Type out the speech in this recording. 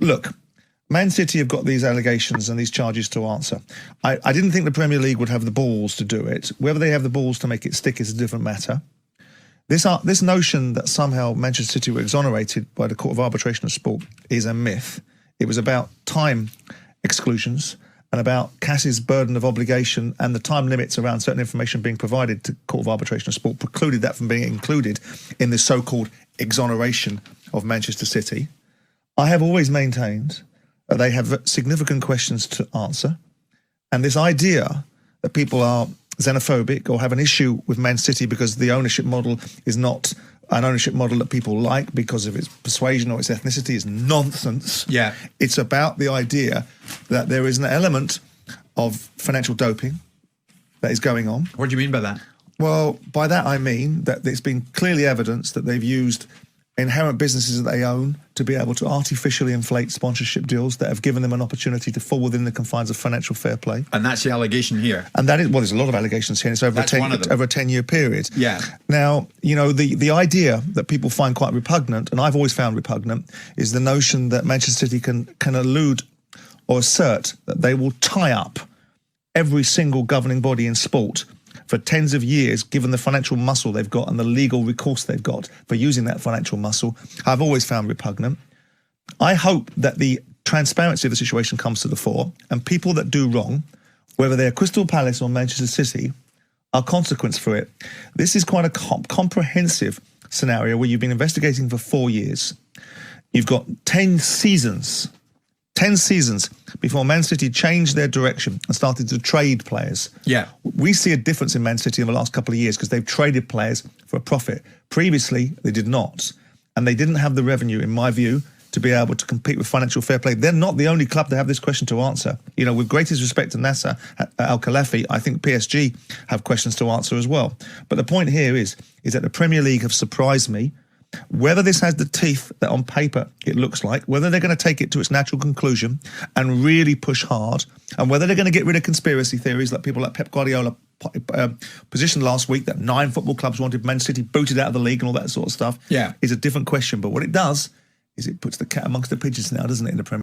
look, Man City have got these allegations and these charges to answer. I didn't think the Premier League would have the balls to do it. Whether they have the balls to make it stick is a different matter. This notion that somehow Manchester City were exonerated by the Court of Arbitration of Sport is a myth. It was about time exclusions and about CAS's burden of obligation, and the time limits around certain information being provided to Court of Arbitration of Sport precluded that from being included in the so-called exoneration of Manchester City. I have always maintained that they have significant questions to answer, and this idea that people are xenophobic or have an issue with Man City because the ownership model is not an ownership model that people like because of its persuasion or its ethnicity is nonsense. Yeah. It's about the idea that there is an element of financial doping that is going on. What do you mean by that? Well, by that I mean that it's been clearly evidenced that they've used inherent businesses that they own to be able to artificially inflate sponsorship deals that have given them an opportunity to fall within the confines of financial fair play. And that's the allegation here. And that is, well, there's a lot of allegations here, and it's over a 10-year period. Yeah. Now, you know, the idea that people find quite repugnant, and I've always found repugnant, is the notion that Manchester City can allude or assert that they will tie up every single governing body in sport for tens of years, given the financial muscle they've got and the legal recourse they've got for using that financial muscle. I've always found repugnant. I hope that the transparency of the situation comes to the fore, and people that do wrong, whether they're Crystal Palace or Manchester City, are consequence for it. This is quite a comprehensive scenario where you've been investigating for 4 years. You've got 10 seasons before Man City changed their direction and started to trade players. Yeah. We see a difference in Man City in the last couple of years because they've traded players for a profit. Previously, they did not. And they didn't have the revenue, in my view, to be able to compete with financial fair play. They're not the only club to have this question to answer. You know, with greatest respect to Nasser Al-Khelaifi, I think PSG have questions to answer as well. But the point here is that the Premier League have surprised me. Whether this has the teeth that on paper it looks like, whether they're going to take it to its natural conclusion and really push hard, and whether they're going to get rid of conspiracy theories like people like Pep Guardiola positioned last week that 9 football clubs wanted Man City booted out of the league and all that sort of stuff, is a different question. But what it does is it puts the cat amongst the pigeons now, doesn't it, in the Premier League?